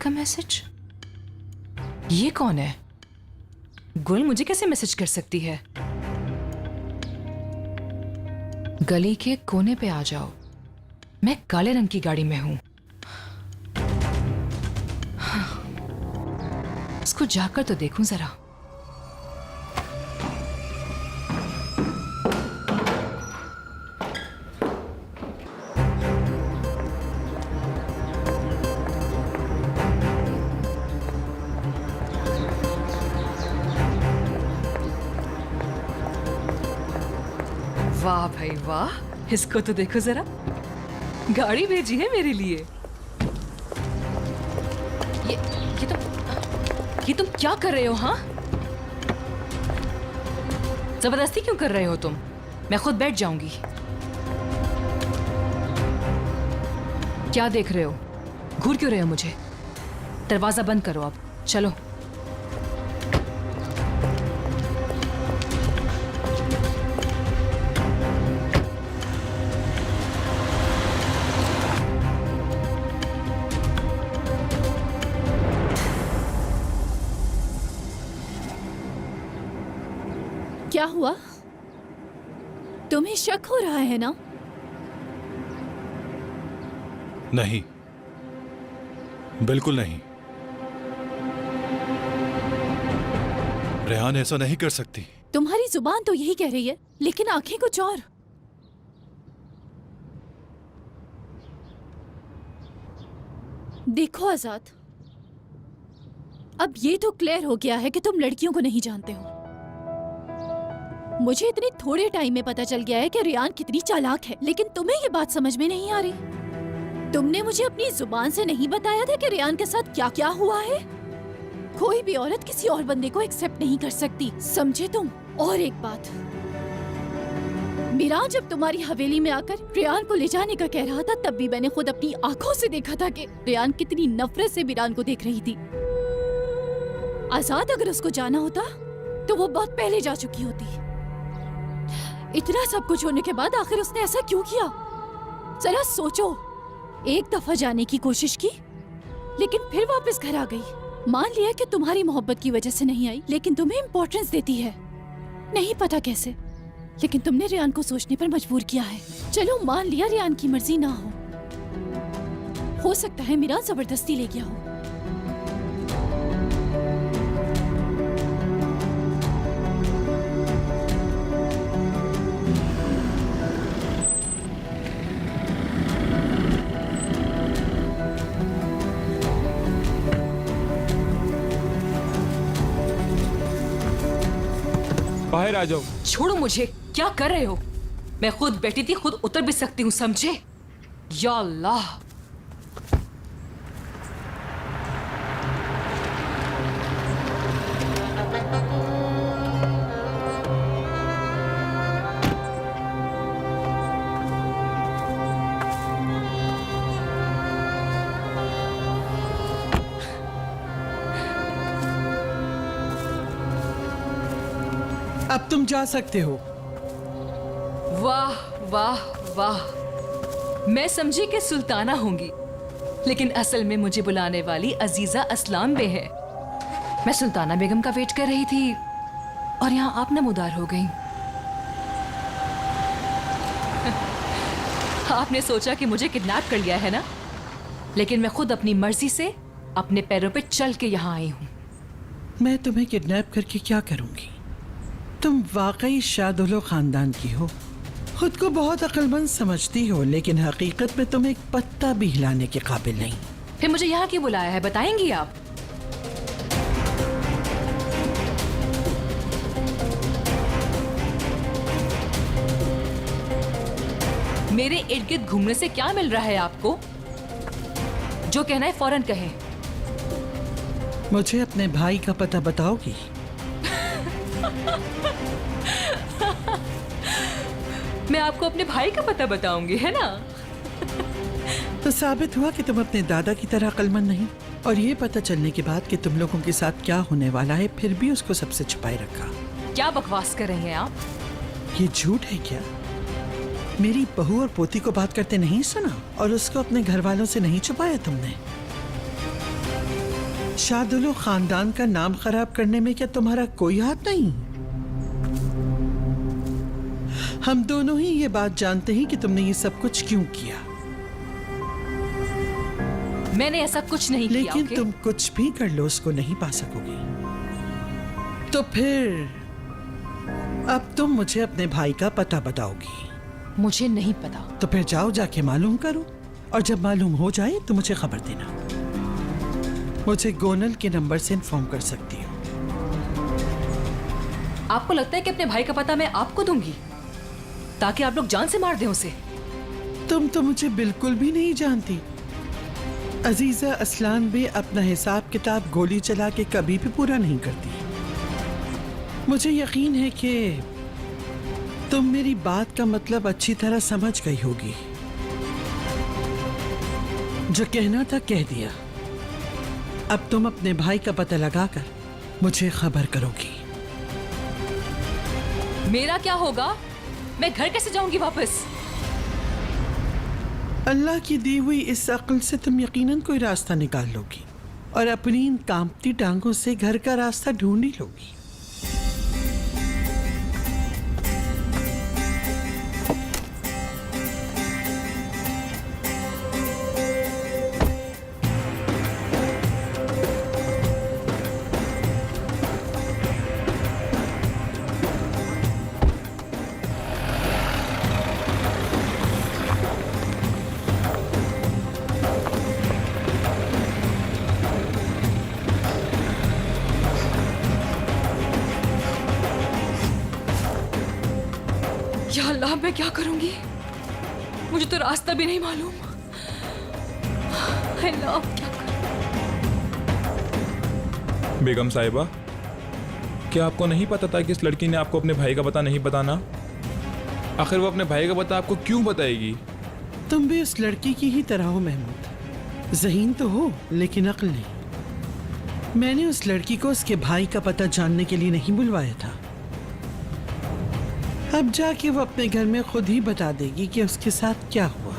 का मैसेज? ये कौन है? गुल मुझे कैसे मैसेज कर सकती है? गली के कोने पे आ जाओ, मैं काले रंग की गाड़ी में हूं। इसको जाकर तो देखूं जरा। वाह भाई वाह, इसको तो देखो जरा, गाड़ी भेजी है मेरे लिए। ये तुम क्या कर रहे हो? हाँ, जबरदस्ती क्यों कर रहे हो तुम? मैं खुद बैठ जाऊंगी। क्या देख रहे हो? घूर क्यों रहे हो मुझे? दरवाजा बंद करो अब, चलो। क्या हुआ? तुम्हें शक हो रहा है ना? नहीं, बिल्कुल नहीं। रेहान ऐसा नहीं कर सकती। तुम्हारी जुबान तो यही कह रही है, लेकिन आंखें कुछ और। देखो आजाद, अब ये तो क्लियर हो गया है कि तुम लड़कियों को नहीं जानते हो। मुझे इतने थोड़े टाइम में पता चल गया है कि रेहान कितनी चालाक है, लेकिन तुम्हें ये बात समझ में नहीं आ रही। तुमने मुझे अपनी जुबान से नहीं बताया था कि रेहान के साथ क्या क्या हुआ है। कोई भी औरत किसी और बंदे को एक्सेप्ट नहीं कर सकती, समझे तुम? और एक बात, मीरान जब तुम्हारी हवेली में आकर रेहान को ले जाने का कह रहा था, तब भी मैंने खुद अपनी आंखों से देखा था कि रेहान कितनी नफरत से मीरान को देख रही थी। आजाद अगर उसको जाना होता तो वो बहुत पहले जा चुकी होती। इतना सब कुछ होने के बाद आखिर उसने ऐसा क्यों किया? जरा सोचो। एक दफा जाने की कोशिश की, लेकिन फिर वापस घर आ गई। मान लिया कि तुम्हारी मोहब्बत की वजह से नहीं आई, लेकिन तुम्हें इम्पोर्टेंस देती है। नहीं पता कैसे, लेकिन तुमने रेहान को सोचने पर मजबूर किया है। चलो मान लिया रेहान की मर्जी ना हो सकता है मीरान जबरदस्ती ले गया हो। बाहर आ जाओ। छोड़ो मुझे, क्या कर रहे हो? मैं खुद बैठी थी, खुद उतर भी सकती हूँ, समझे? या अल्लाह। अब तुम जा सकते हो। वाह वाह वाह, मैं समझी कि सुल्ताना होंगी, लेकिन असल में मुझे बुलाने वाली अजीजा असलाम बे है। मैं सुल्ताना बेगम का वेट कर रही थी और यहाँ आप नमूदार हो गई। आपने सोचा कि मुझे किडनैप कर लिया है ना, लेकिन मैं खुद अपनी मर्जी से अपने पैरों पे चल के यहाँ आई हूँ। मैं तुम्हें किडनैप करके क्या करूंगी? तुम वाकई शादुलो खानदान की हो, खुद को बहुत अक्लमंद समझती हो, लेकिन हकीकत में तुम एक पत्ता भी हिलाने के काबिल नहीं। फिर मुझे यहाँ क्यों बुलाया है, बताएंगी आप? मेरे इर्द गिर्द घूमने से क्या मिल रहा है आपको? जो कहना है फौरन कहें। मुझे अपने भाई का पता बताओगी? मैं आपको अपने भाई का पता बताऊंगी, है ना? तो साबित हुआ कि तुम अपने दादा की तरह अक्लमंद नहीं, और ये पता चलने के बाद कि तुम लोगों के साथ क्या होने वाला है, फिर भी उसको सबसे छुपाए रखा। क्या बकवास कर रहे हैं आप? ये झूठ है क्या? मेरी बहू और पोती को बात करते नहीं सुना और उसको अपने घर वालों से नहीं छुपाया तुमने? शादुलो खानदान का नाम खराब करने में क्या तुम्हारा कोई हाथ नहीं? हम दोनों ही ये बात जानते हैं कि तुमने ये सब कुछ क्यों किया। मैंने ऐसा कुछ नहीं किया। लेकिन ओके? तुम कुछ भी कर लो उसको नहीं पा सकोगी। तो फिर अब तुम मुझे अपने भाई का पता बताओगी। मुझे नहीं पता। तो फिर जाओ जाके मालूम करो, और जब मालूम हो जाए तो मुझे खबर देना। मुझे गोनल के नंबर से इन्फॉर्म कर सकती हो। आपको लगता है कि अपने भाई का पता मैं आपको दूंगी ताकि आप लोग जान से मार दें उसे? तुम तो मुझे बिल्कुल भी नहीं जानती। अजीजा असलान भी अपना हिसाब किताब गोली चला के कभी भी पूरा नहीं करती। मुझे यकीन है कि तुम मेरी बात का मतलब अच्छी तरह समझ गई होगी। जो कहना था कह दिया। अब तुम अपने भाई का पता लगाकर मुझे खबर करोगी। मेरा क्या होगा? मैं घर कैसे जाऊंगी वापस? अल्लाह की दी हुई इस अक्ल से तुम यकीनन कोई रास्ता निकाल लोगी और अपनी इन कांपती टांगों से घर का रास्ता ढूंढ ही लोगी। या अल्लाह, मैं क्या करूंगी? मुझे तो रास्ता भी नहीं मालूम। अल्लाह, अब क्या करूं? बेगम साहिबा, क्या आपको नहीं पता था कि इस लड़की ने आपको अपने भाई का पता नहीं बताना? आखिर वो अपने भाई का पता आपको क्यों बताएगी? तुम भी उस लड़की की ही तरह हो महमूद। ज़हीन तो हो लेकिन अक्ल नहीं। मैंने उस लड़की को उसके भाई का पता जानने के लिए नहीं बुलवाया था। अब जाके वो अपने घर में खुद ही बता देगी कि उसके साथ क्या हुआ।